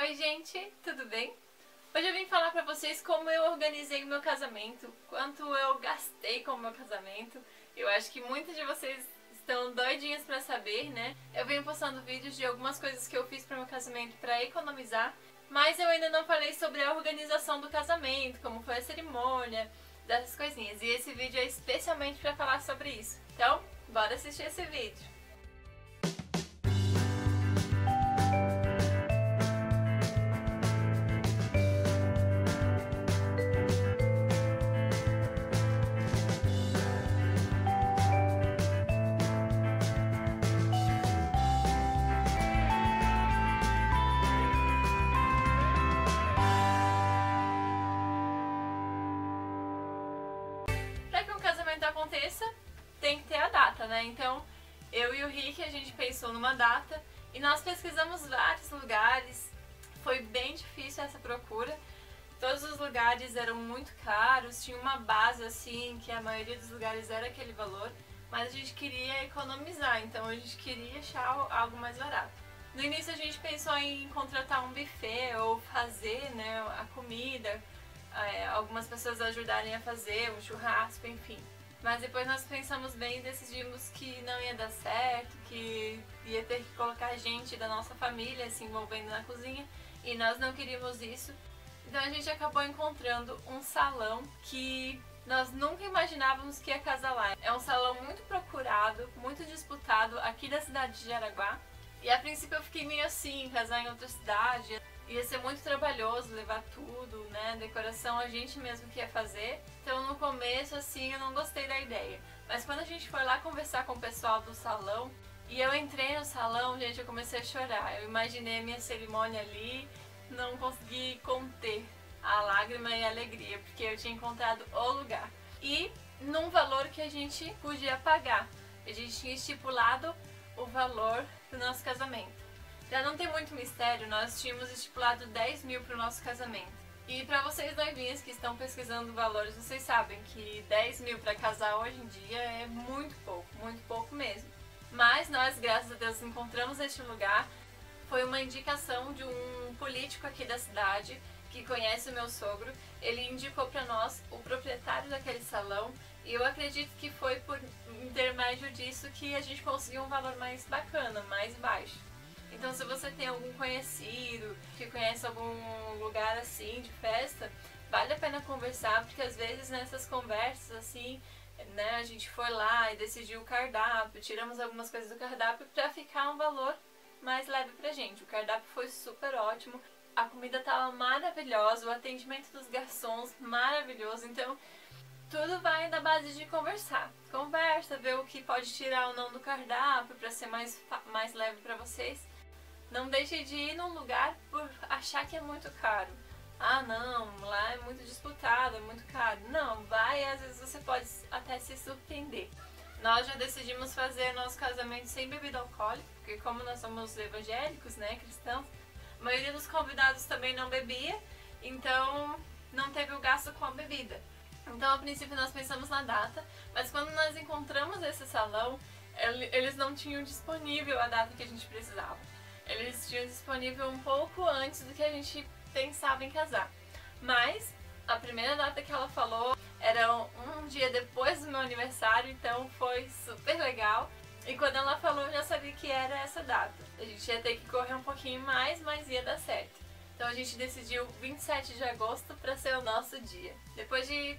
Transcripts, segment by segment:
Oi gente, tudo bem? Hoje eu vim falar pra vocês como eu organizei o meu casamento, quanto eu gastei com o meu casamento. Eu acho que muitos de vocês estão doidinhas pra saber, né? Eu venho postando vídeos de algumas coisas que eu fiz pro meu casamento pra economizar, mas eu ainda não falei sobre a organização do casamento, como foi a cerimônia, dessas coisinhas. E esse vídeo é especialmente pra falar sobre isso. Então, bora assistir esse vídeo! Para que um casamento aconteça, tem que ter a data, né? Então, eu e o Rick, a gente pensou numa data e nós pesquisamos vários lugares. Foi bem difícil essa procura. Todos os lugares eram muito caros, tinha uma base assim, que a maioria dos lugares era aquele valor, mas a gente queria economizar, então a gente queria achar algo mais barato. No início a gente pensou em contratar um buffet ou fazer, né, a comida, algumas pessoas ajudarem a fazer um churrasco, enfim. Mas depois nós pensamos bem e decidimos que não ia dar certo, que ia ter que colocar gente da nossa família se envolvendo na cozinha e nós não queríamos isso. Então a gente acabou encontrando um salão que nós nunca imaginávamos que ia casar lá. É um salão muito procurado, muito disputado aqui da cidade de Jaraguá. E a princípio eu fiquei meio assim, casar em outra cidade. Ia ser muito trabalhoso levar tudo, né? Decoração a gente mesmo que ia fazer. Então no começo assim eu não gostei da ideia. Mas quando a gente foi lá conversar com o pessoal do salão e eu entrei no salão, gente, eu comecei a chorar. Eu imaginei a minha cerimônia ali, não consegui conter a lágrima e a alegria, porque eu tinha encontrado o lugar. E num valor que a gente podia pagar. A gente tinha estipulado o valor do nosso casamento. Pra não ter muito mistério, nós tínhamos estipulado 10 mil para o nosso casamento. E pra vocês noivinhas que estão pesquisando valores, vocês sabem que 10 mil para casar hoje em dia é muito pouco mesmo. Mas nós, graças a Deus, encontramos este lugar. Foi uma indicação de um político aqui da cidade que conhece o meu sogro. Ele indicou para nós o proprietário daquele salão e eu acredito que foi por intermédio disso que a gente conseguiu um valor mais bacana, mais baixo. Então se você tem algum conhecido que conhece algum lugar assim de festa, vale a pena conversar, porque às vezes nessas conversas assim, né, a gente foi lá e decidiu o cardápio, tiramos algumas coisas do cardápio para ficar um valor mais leve pra gente. O cardápio foi super ótimo, a comida tava maravilhosa, o atendimento dos garçons maravilhoso, então tudo vai da base de conversar. Conversa, ver o que pode tirar ou não do cardápio pra ser mais leve pra vocês. Não deixe de ir num lugar por achar que é muito caro. Ah não, lá é muito disputado, é muito caro. Não, vai e às vezes você pode até se surpreender. Nós já decidimos fazer nosso casamento sem bebida alcoólica, porque como nós somos evangélicos, né, cristãos, a maioria dos convidados também não bebia, então não teve o gasto com a bebida. Então a princípio nós pensamos na data, mas quando nós encontramos esse salão, eles não tinham disponível a data que a gente precisava. Eles tinham disponível um pouco antes do que a gente pensava em casar. Mas a primeira data que ela falou era um dia depois do meu aniversário, então foi super legal. E quando ela falou eu já sabia que era essa data. A gente ia ter que correr um pouquinho mais, mas ia dar certo. Então a gente decidiu 27 de agosto para ser o nosso dia. Depois de,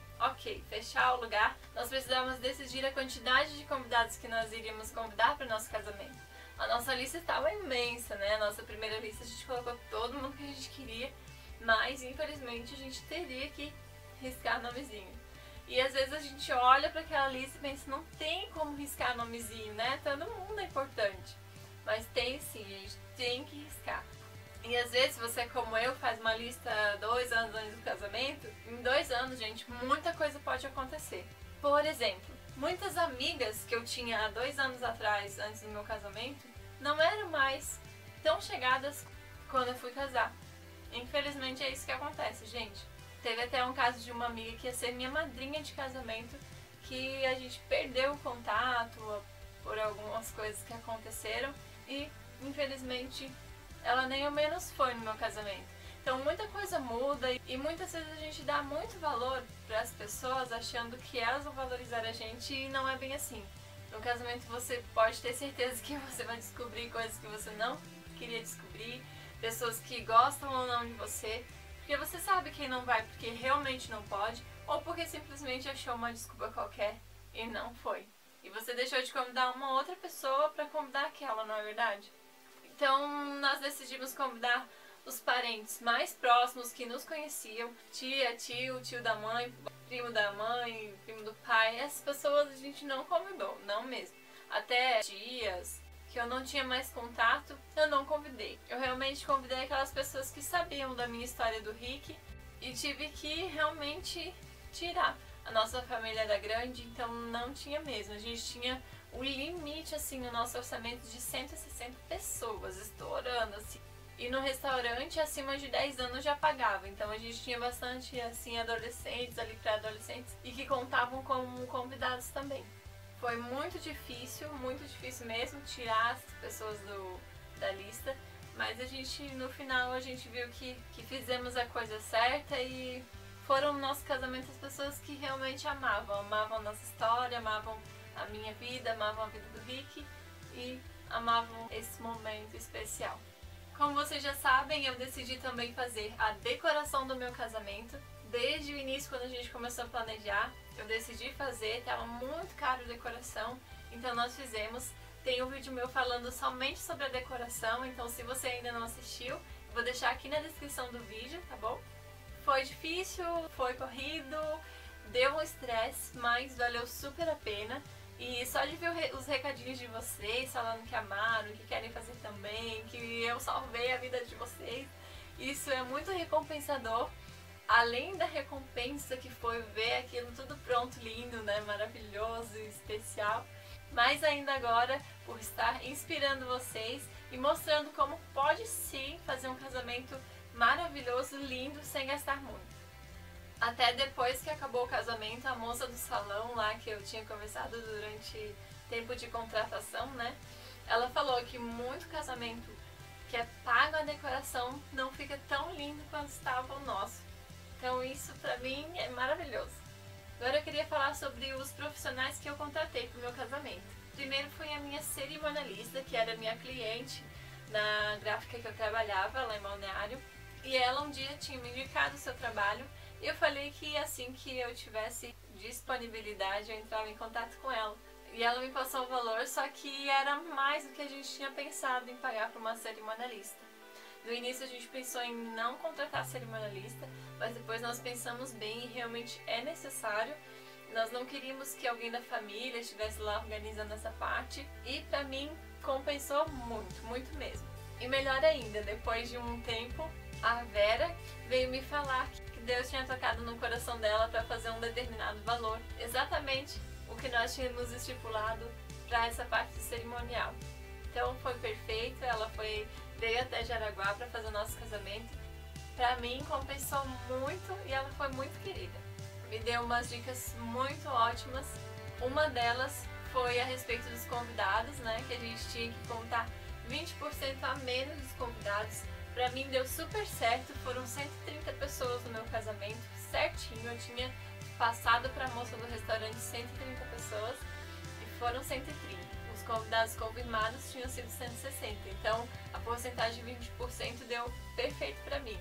fechar o lugar, nós precisávamos decidir a quantidade de convidados que nós iríamos convidar para o nosso casamento. A nossa lista estava imensa, né? A nossa primeira lista a gente colocou todo mundo que a gente queria, mas infelizmente a gente teria que riscar nomezinho. E às vezes a gente olha para aquela lista e pensa, não tem como riscar nomezinho, né? Todo mundo é importante. Mas tem sim, a gente tem que riscar. E às vezes você, como eu, faz uma lista 2 anos antes do casamento, em 2 anos, gente, muita coisa pode acontecer. Por exemplo, muitas amigas que eu tinha há 2 anos atrás, antes do meu casamento, não eram mais tão chegadas quando eu fui casar. Infelizmente é isso que acontece, gente. Teve até um caso de uma amiga que ia ser minha madrinha de casamento, que a gente perdeu o contato por algumas coisas que aconteceram e infelizmente ela nem ao menos foi no meu casamento. Então muita coisa muda e muitas vezes a gente dá muito valor para as pessoas achando que elas vão valorizar a gente e não é bem assim. No casamento você pode ter certeza que você vai descobrir coisas que você não queria descobrir, pessoas que gostam ou não de você, porque você sabe quem não vai porque realmente não pode ou porque simplesmente achou uma desculpa qualquer e não foi. E você deixou de convidar uma outra pessoa para convidar aquela, não é verdade? Então nós decidimos convidar os parentes mais próximos que nos conheciam, tia, tio da mãe, primo da mãe, primo do pai. Essas pessoas a gente não convidou, não mesmo. Até tias que eu não tinha mais contato, eu não convidei. Eu realmente convidei aquelas pessoas que sabiam da minha história do Rick e tive que realmente tirar. A nossa família era grande, então não tinha mesmo. A gente tinha o limite assim no nosso orçamento de 160 pessoas, estourando assim. E no restaurante, acima de 10 anos já pagava. Então a gente tinha bastante, assim, adolescentes, ali para adolescentes, e que contavam como convidados também. Foi muito difícil mesmo, tirar as pessoas da lista. Mas a gente, no final, a gente viu que fizemos a coisa certa e foram no nosso casamento as pessoas que realmente amavam a nossa história, amavam a minha vida, amavam a vida do Rick e amavam esse momento especial. Como vocês já sabem, eu decidi também fazer a decoração do meu casamento. Desde o início, quando a gente começou a planejar, eu decidi fazer, estava muito caro a decoração, então nós fizemos. Tem um vídeo meu falando somente sobre a decoração, então se você ainda não assistiu, eu vou deixar aqui na descrição do vídeo, tá bom? Foi difícil, foi corrido, deu um estresse, mas valeu super a pena. E só de ver os recadinhos de vocês falando que amaram, que querem fazer também, que eu salvei a vida de vocês, isso é muito recompensador. Além da recompensa que foi ver aquilo tudo pronto, lindo, né, maravilhoso, especial. Mas ainda agora por estar inspirando vocês e mostrando como pode sim fazer um casamento maravilhoso, lindo, sem gastar muito. Até depois que acabou o casamento, a moça do salão lá que eu tinha conversado durante tempo de contratação, né? Ela falou que muito casamento que é pago a decoração não fica tão lindo quanto estava o nosso. Então isso pra mim é maravilhoso. Agora eu queria falar sobre os profissionais que eu contratei para o meu casamento. Primeiro foi a minha cerimonialista, que era minha cliente na gráfica que eu trabalhava lá em Balneário. E ela um dia tinha me indicado o seu trabalho. E eu falei que assim que eu tivesse disponibilidade, eu entrava em contato com ela. E ela me passou o valor, só que era mais do que a gente tinha pensado em pagar para uma cerimonialista. No início a gente pensou em não contratar cerimonialista, mas depois nós pensamos bem e realmente é necessário. Nós não queríamos que alguém da família estivesse lá organizando essa parte. E pra mim compensou muito, muito mesmo. E melhor ainda, depois de um tempo, a Vera veio me falar que Deus tinha tocado no coração dela para fazer um determinado valor, exatamente o que nós tínhamos estipulado para essa parte cerimonial. Então foi perfeito, ela veio até Jaraguá para fazer o nosso casamento. Para mim compensou muito e ela foi muito querida. Me deu umas dicas muito ótimas. Uma delas foi a respeito dos convidados, né, que a gente tinha que contar 20% a menos dos convidados. Pra mim deu super certo, foram 130 pessoas no meu casamento, certinho. Eu tinha passado pra moça do restaurante 130 pessoas e foram 130. Os convidados confirmados tinham sido 160, então a porcentagem de 20% deu perfeito pra mim.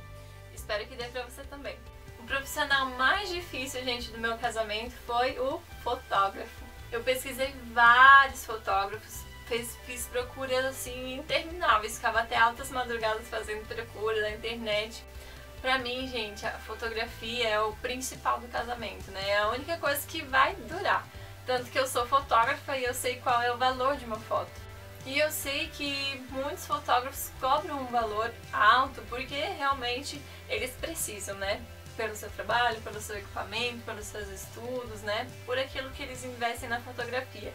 Espero que dê pra você também. O profissional mais difícil, gente, do meu casamento foi o fotógrafo. Eu pesquisei vários fotógrafos, fiz procuras assim intermináveis, ficava até altas madrugadas fazendo procura na internet. Pra mim, gente, a fotografia é o principal do casamento, né? É a única coisa que vai durar. Tanto que eu sou fotógrafa e eu sei qual é o valor de uma foto. E eu sei que muitos fotógrafos cobram um valor alto porque realmente eles precisam, né? Pelo seu trabalho, pelo seu equipamento, pelos seus estudos, né? Por aquilo que eles investem na fotografia.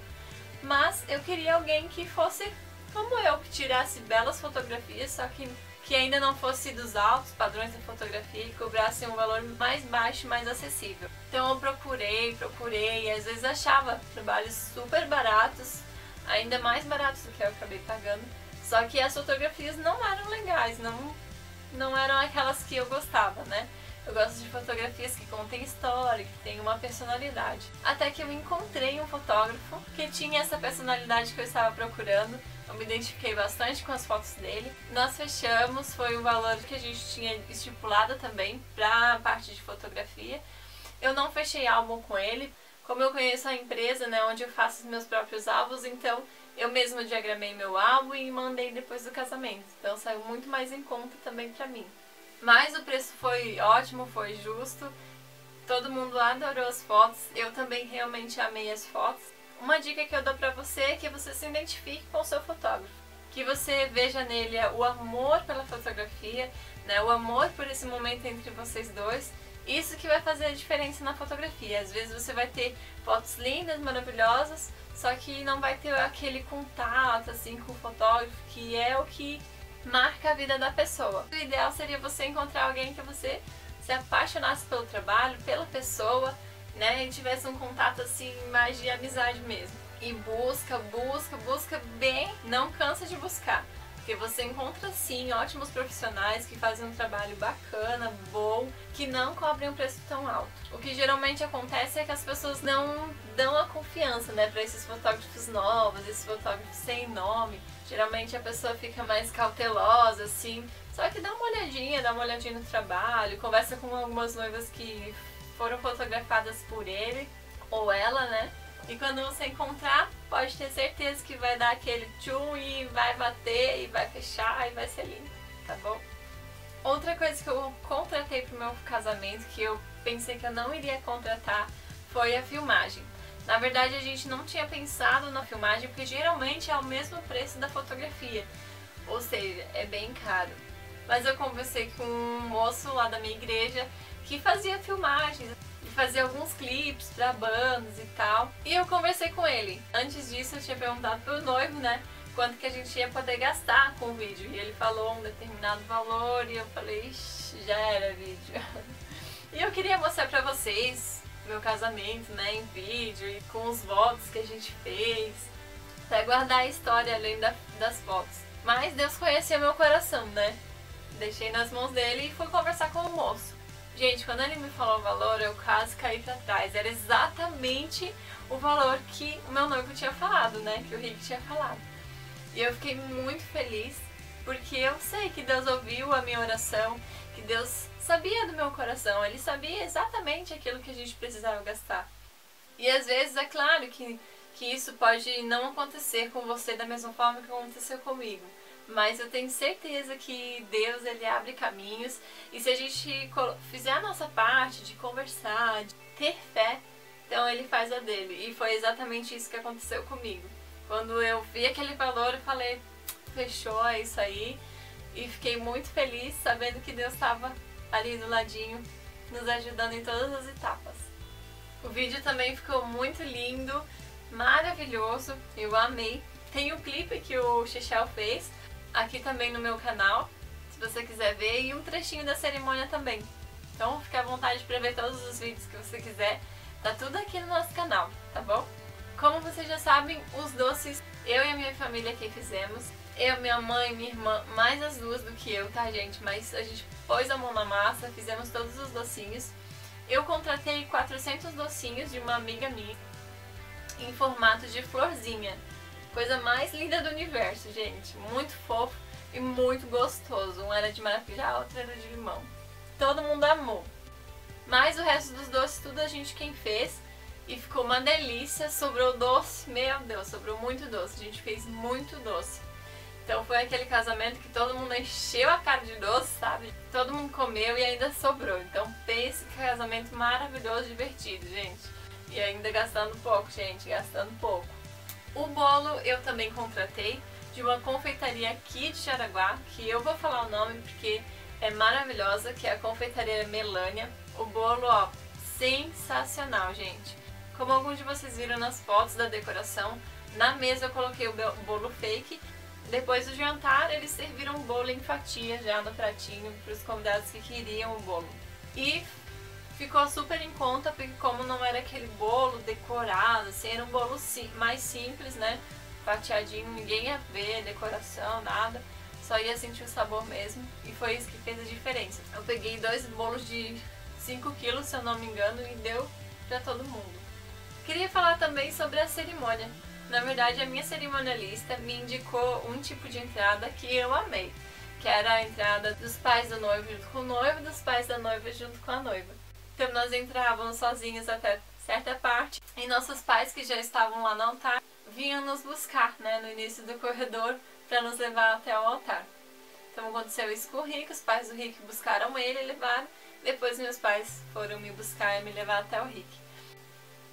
Mas eu queria alguém que fosse como eu, que tirasse belas fotografias, só que ainda não fosse dos altos padrões da fotografia e cobrasse um valor mais baixo, mais acessível. Então eu procurei, e às vezes achava trabalhos super baratos, ainda mais baratos do que eu acabei pagando, Só que as fotografias não eram legais, não eram aquelas que eu gostava, né? Eu gosto de fotografias que contem história, que tem uma personalidade. Até que eu encontrei um fotógrafo que tinha essa personalidade que eu estava procurando. Eu me identifiquei bastante com as fotos dele. Nós fechamos, foi o valor que a gente tinha estipulado também para a parte de fotografia. Eu não fechei álbum com ele. Como eu conheço a empresa, né, onde eu faço os meus próprios álbuns, então eu mesma diagramei meu álbum e mandei depois do casamento. Então saiu muito mais em conta também pra mim. Mas o preço foi ótimo, foi justo. Todo mundo adorou as fotos. Eu também realmente amei as fotos. Uma dica que eu dou pra você é que você se identifique com o seu fotógrafo. Que você veja nele o amor pela fotografia, né, o amor por esse momento entre vocês dois. Isso que vai fazer a diferença na fotografia. Às vezes você vai ter fotos lindas, maravilhosas, só que não vai ter aquele contato assim com o fotógrafo, que é o que marca a vida da pessoa. O ideal seria você encontrar alguém que você se apaixonasse pelo trabalho, pela pessoa, né, e tivesse um contato assim mais de amizade mesmo. E busca bem, não cansa de buscar. Porque você encontra sim ótimos profissionais que fazem um trabalho bacana, bom, que não cobrem um preço tão alto. O que geralmente acontece é que as pessoas não dão a confiança, né, para esses fotógrafos novos, esses fotógrafos sem nome. Geralmente a pessoa fica mais cautelosa, assim. Só que dá uma olhadinha no trabalho, conversa com algumas noivas que foram fotografadas por ele ou ela, né? E quando você encontrar, pode ter certeza que vai dar aquele tchum e vai bater e vai fechar e vai ser lindo, tá bom? Outra coisa que eu contratei pro meu casamento, que eu pensei que eu não iria contratar, foi a filmagem. Na verdade, a gente não tinha pensado na filmagem, porque geralmente é o mesmo preço da fotografia, ou seja, é bem caro. Mas eu conversei com um moço lá da minha igreja que fazia filmagens, fazer alguns clipes pra bandas e tal. E eu conversei com ele. Antes disso eu tinha perguntado pro noivo, né, quanto que a gente ia poder gastar com o vídeo. E ele falou um determinado valor e eu falei, ixi, já era vídeo. E eu queria mostrar pra vocês meu casamento, né, em vídeo e com os votos que a gente fez. Pra guardar a história além das fotos. Mas Deus conhecia meu coração, né? Deixei nas mãos dele e fui conversar com o moço. Gente, quando ele me falou o valor, eu quase caí pra trás. Era exatamente o valor que o meu noivo tinha falado, né? Que o Rick tinha falado. E eu fiquei muito feliz, porque eu sei que Deus ouviu a minha oração, que Deus sabia do meu coração. Ele sabia exatamente aquilo que a gente precisava gastar. E às vezes, é claro que isso pode não acontecer com você da mesma forma que aconteceu comigo. Mas eu tenho certeza que Deus, ele abre caminhos, e se a gente fizer a nossa parte de conversar, de ter fé, então ele faz a dele. E foi exatamente isso que aconteceu comigo. Quando eu vi aquele valor, eu falei, fechou, é isso aí. E fiquei muito feliz sabendo que Deus estava ali do ladinho, nos ajudando em todas as etapas. O vídeo também ficou muito lindo, maravilhoso, eu amei. Tem o clipe que o Chechel fez aqui também no meu canal, se você quiser ver, e um trechinho da cerimônia também. Então fique à vontade para ver todos os vídeos que você quiser, tá tudo aqui no nosso canal, tá bom? Como vocês já sabem, os doces eu e a minha família aqui fizemos. Eu, minha mãe, minha irmã, mais as duas do que eu, tá gente? Mas a gente pôs a mão na massa, fizemos todos os docinhos. Eu contratei 400 docinhos de uma amiga minha, em formato de florzinha. Coisa mais linda do universo, gente. Muito fofo e muito gostoso. Um era de maracujá, outro era de limão. Todo mundo amou. Mas o resto dos doces, tudo a gente quem fez. E ficou uma delícia. Sobrou doce, meu Deus, sobrou muito doce. A gente fez muito doce. Então foi aquele casamento que todo mundo encheu a cara de doce, sabe? Todo mundo comeu e ainda sobrou. Então pense que casamento maravilhoso, divertido, gente. E ainda gastando pouco, gente, gastando pouco. O bolo eu também contratei de uma confeitaria aqui de Jaraguá, que eu vou falar o nome porque é maravilhosa, que é a confeitaria Melânia. O bolo, ó, sensacional, gente. Como alguns de vocês viram nas fotos da decoração, na mesa eu coloquei o bolo fake. Depois do jantar, eles serviram o bolo em fatias já no pratinho para os convidados que queriam o bolo. E ficou super em conta, porque como não era aquele bolo decorado, assim, era um bolo mais simples, né? fatiadinho, ninguém ia ver decoração, nada. Só ia sentir o sabor mesmo. E foi isso que fez a diferença. Eu peguei 2 bolos de 5 quilos, se eu não me engano, e deu pra todo mundo. Queria falar também sobre a cerimônia. Na verdade, a minha cerimonialista me indicou um tipo de entrada que eu amei, que era a entrada dos pais do noivo junto com o noivo e dos pais da noiva junto com a noiva. Então nós entrávamos sozinhos até certa parte e nossos pais, que já estavam lá no altar, vinham nos buscar, né, no início do corredor para nos levar até o altar. Então aconteceu isso com o Rick, os pais do Rick buscaram ele e levaram, depois meus pais foram me buscar e me levar até o Rick.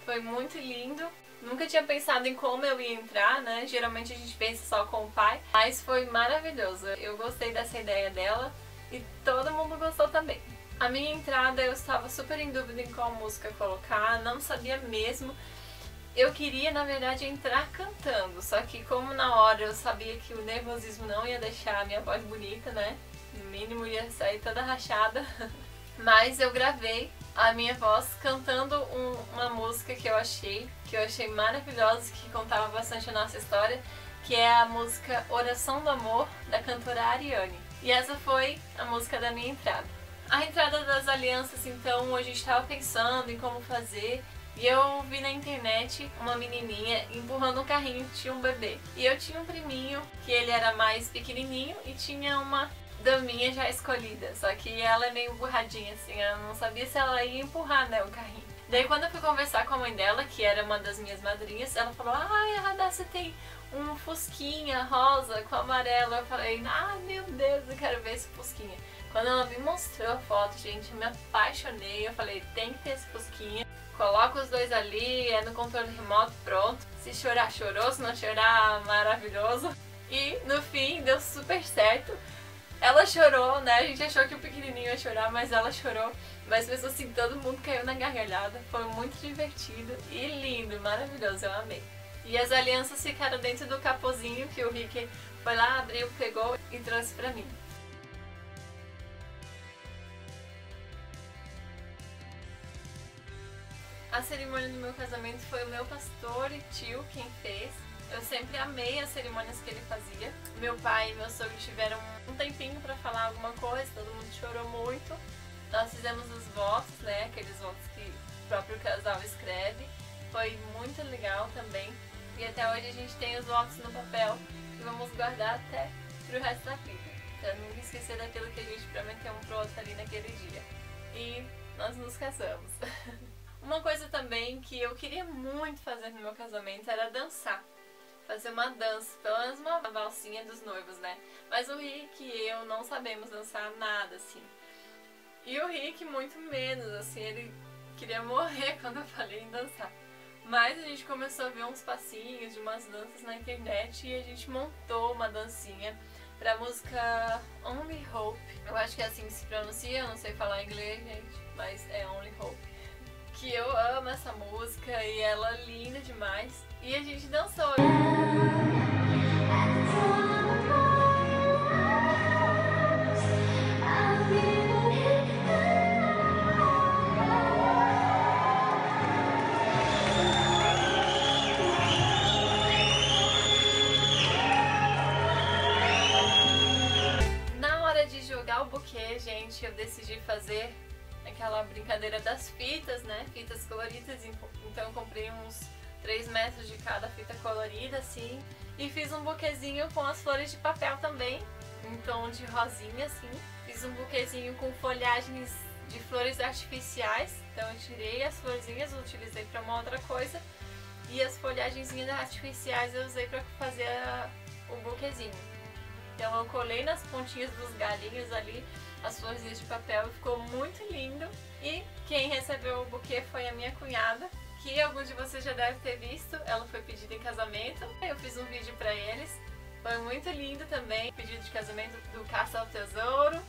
Foi muito lindo. Nunca tinha pensado em como eu ia entrar, né? Geralmente a gente pensa só com o pai, mas foi maravilhoso. Eu gostei dessa ideia dela e todo mundo gostou também. A minha entrada eu estava super em dúvida em qual música colocar, não sabia mesmo. Eu queria, na verdade, entrar cantando, só que como na hora eu sabia que o nervosismo não ia deixar a minha voz bonita, né? No mínimo ia sair toda rachada. Mas eu gravei a minha voz cantando uma música que eu achei maravilhosa, que contava bastante a nossa história, que é a música Oração do Amor, da cantora Ariane. E essa foi a música da minha entrada. A entrada das alianças, então, a gente estava pensando em como fazer, e eu vi na internet uma menininha empurrando um carrinho que tinha um bebê. E eu tinha um priminho, que ele era mais pequenininho, e tinha uma daminha já escolhida, só que ela é meio burradinha assim, ela não sabia se ela ia empurrar, né, o carrinho. Daí quando eu fui conversar com a mãe dela, que era uma das minhas madrinhas, ela falou: ai, a Radassa tem um fusquinha rosa com amarelo. Eu falei: ah, meu Deus, eu quero ver esse fusquinha. Quando ela me mostrou a foto, gente, eu me apaixonei. Eu falei: tem que ter esse fusquinha, coloca os dois ali, é no controle remoto, pronto. Se chorar, chorou, se não chorar, maravilhoso. E no fim deu super certo. Ela chorou, né? A gente achou que o pequenininho ia chorar, mas ela chorou. Mas mesmo assim, todo mundo caiu na gargalhada. Foi muito divertido e lindo, maravilhoso, eu amei. E as alianças ficaram dentro do capozinho que o Rick foi lá, abriu, pegou e trouxe pra mim. A cerimônia do meu casamento foi o meu pastor e tio quem fez. Eu sempre amei as cerimônias que ele fazia. Meu pai e meu sogro tiveram um tempinho pra falar alguma coisa, todo mundo chorou muito. Nós fizemos os votos, né, aqueles votos que o próprio casal escreve. Foi muito legal também. E até hoje a gente tem os votos no papel e vamos guardar até pro resto da vida, pra nunca esquecer daquilo que a gente prometeu um pro outro ali naquele dia. E nós nos casamos. Uma coisa também que eu queria muito fazer no meu casamento era dançar. Fazer uma dança, pelo menos uma valsinha dos noivos, né? Mas o Rick e eu não sabemos dançar nada, assim. E o Rick muito menos, assim, ele queria morrer quando eu falei em dançar. Mas a gente começou a ver uns passinhos de umas danças na internet e a gente montou uma dancinha pra música Only Hope. Eu acho que é assim que se pronuncia, eu não sei falar inglês, gente, mas é Only Hope. Que eu amo essa música e ela é linda demais. E a gente dançou. Na hora de jogar o buquê, gente, eu decidi fazer aquela brincadeira das fitas, né? Fitas coloridas, então eu comprei uns 3 metros de cada fita colorida, assim. E fiz um buquezinho com as flores de papel também, em tom de rosinha, assim. Fiz um buquezinho com folhagens de flores artificiais. Então eu tirei as florzinhas, utilizei para uma outra coisa. E as folhagenzinhas artificiais eu usei para fazer o buquezinho. Então eu colei nas pontinhas dos galinhos ali as florzinhas de papel e ficou muito lindo. E quem recebeu o buquê foi a minha cunhada, que alguns de vocês já devem ter visto. Ela foi pedida em casamento. Eu fiz um vídeo pra eles. Foi muito lindo também. Pedido de casamento do Caça ao Tesouro.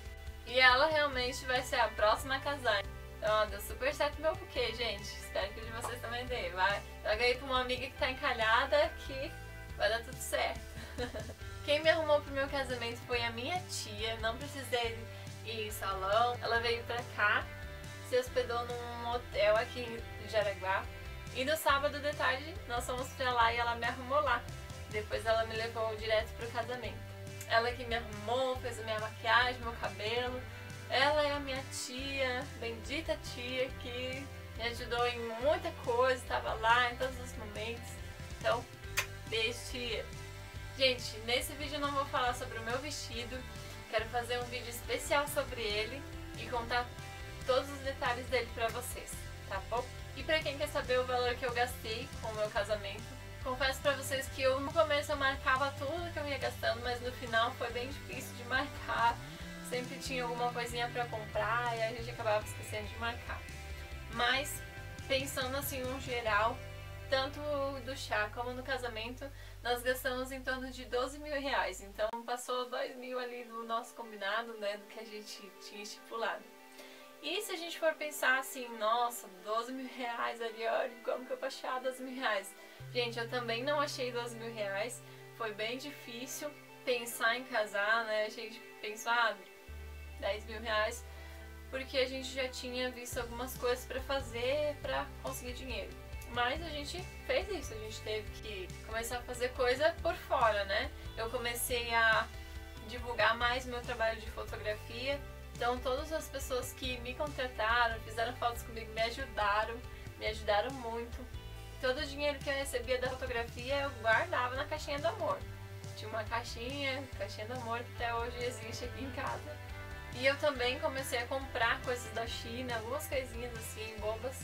E ela realmente vai ser a próxima a casar. Então, ó, deu super certo meu buquê, gente. Espero que o de vocês também dê. Joga aí pra uma amiga que tá encalhada que vai dar tudo certo. Quem me arrumou pro meu casamento foi a minha tia. Não precisei ir em salão. Ela veio pra cá, se hospedou num hotel aqui em Jaraguá. E no sábado de tarde nós fomos pra lá e ela me arrumou lá. Depois ela me levou direto pro casamento. Ela que me arrumou, fez a minha maquiagem, meu cabelo. Ela é a minha tia, bendita tia, que me ajudou em muita coisa, estava lá em todos os momentos. Então, beijo, tia. Gente, nesse vídeo eu não vou falar sobre o meu vestido. Quero fazer um vídeo especial sobre ele e contar todos os detalhes dele pra vocês, tá bom? E pra quem quer saber o valor que eu gastei com o meu casamento, confesso pra vocês que eu no começo eu marcava tudo que eu ia gastando, mas no final foi bem difícil de marcar. Sempre tinha alguma coisinha pra comprar e a gente acabava esquecendo de marcar. Mas, pensando assim no geral, tanto do chá como no casamento, nós gastamos em torno de 12 mil reais. Então passou 2 mil ali do nosso combinado, né, do que a gente tinha estipulado. E se a gente for pensar assim, nossa, 12 mil reais ali, olha como que eu vou achar 12 mil reais. Gente, eu também não achei 12 mil reais, foi bem difícil pensar em casar, né, a gente pensou, 10 mil reais, porque a gente já tinha visto algumas coisas pra fazer pra conseguir dinheiro. Mas a gente fez isso, a gente teve que começar a fazer coisa por fora, né? Eu comecei a divulgar mais meu trabalho de fotografia. Então todas as pessoas que me contrataram, fizeram fotos comigo, me ajudaram muito. Todo o dinheiro que eu recebia da fotografia eu guardava na caixinha do amor. Tinha uma caixinha do amor que até hoje existe aqui em casa. E eu também comecei a comprar coisas da China, algumas coisinhas assim, bobas,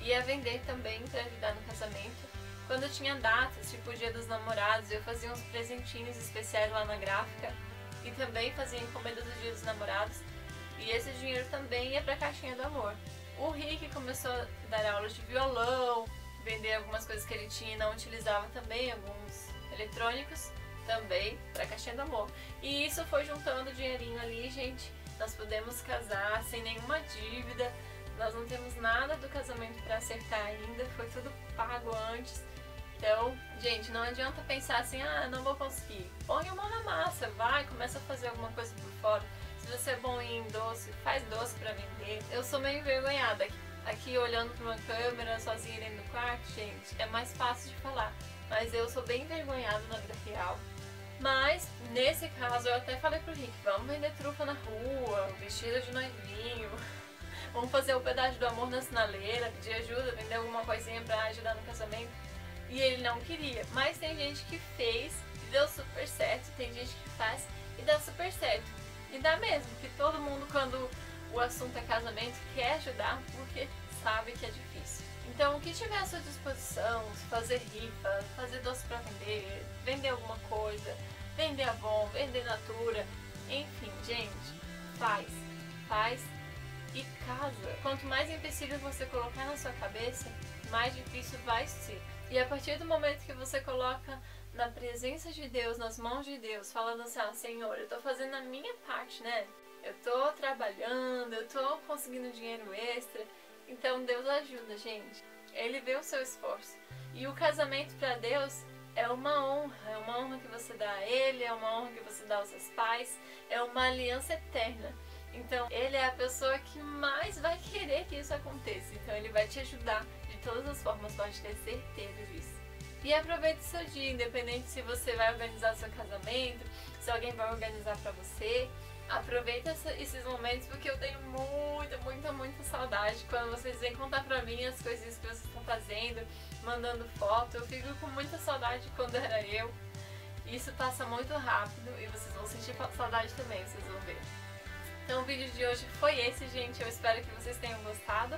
e a vender também para ajudar no casamento. Quando eu tinha datas, tipo o Dia dos Namorados, eu fazia uns presentinhos especiais lá na gráfica e também fazia encomenda do Dia dos Namorados. E esse dinheiro também ia para a caixinha do amor. O Rick começou a dar aulas de violão, vender algumas coisas que ele tinha e não utilizava também, alguns eletrônicos, também para a caixinha do amor. E isso foi juntando dinheirinho ali, gente. Nós podemos casar sem nenhuma dívida. Nós não temos nada do casamento para acertar ainda, foi tudo pago antes. Então, gente, não adianta pensar assim, não vou conseguir. Põe a mão na massa, vai, começa a fazer alguma coisa por fora. Se você é bom em doce, faz doce pra vender. Eu sou meio envergonhada aqui olhando pra uma câmera sozinha dentro do quarto, gente, é mais fácil de falar. Mas eu sou bem envergonhada na vida real. Mas, nesse caso, eu até falei pro Rick, vamos vender trufa na rua, vestido de noivinho. Vamos fazer o pedaço do amor na sinaleira, pedir ajuda, vender alguma coisinha pra ajudar no casamento. E ele não queria. Mas tem gente que fez e deu super certo. Tem gente que faz e dá super certo. E dá mesmo, porque todo mundo, quando o assunto é casamento, quer ajudar porque sabe que é difícil. Então, o que tiver à sua disposição, fazer rifa, fazer doce pra vender, vender alguma coisa, vender Avon, vender Natura, enfim, gente, faz e casa. Quanto mais empecilho você colocar na sua cabeça, mais difícil vai ser. E a partir do momento que você coloca na presença de Deus, nas mãos de Deus, falando assim, Senhor, eu tô fazendo a minha parte, né? Eu tô trabalhando, eu tô conseguindo dinheiro extra, então Deus ajuda, gente. Ele vê o seu esforço. E o casamento pra Deus é uma honra que você dá a Ele, é uma honra que você dá aos seus pais, é uma aliança eterna. Então, Ele é a pessoa que mais vai querer que isso aconteça. Então, Ele vai te ajudar de todas as formas, pode ter certeza disso. E aproveite o seu dia, independente se você vai organizar o seu casamento, se alguém vai organizar pra você. Aproveita esses momentos, porque eu tenho muita saudade quando vocês vêm contar pra mim as coisas que vocês estão fazendo, mandando foto. Eu fico com muita saudade quando era eu. Isso passa muito rápido e vocês vão sentir saudade também, vocês vão ver. Então o vídeo de hoje foi esse, gente. Eu espero que vocês tenham gostado.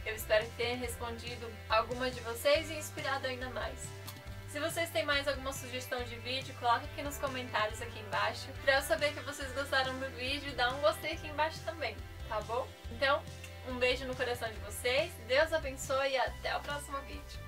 Eu espero que tenha respondido alguma de vocês e inspirado ainda mais. Se vocês têm mais alguma sugestão de vídeo, coloca aqui nos comentários aqui embaixo, pra eu saber que vocês gostaram do vídeo, dá um gostei aqui embaixo também, tá bom? Então, um beijo no coração de vocês, Deus abençoe e até o próximo vídeo.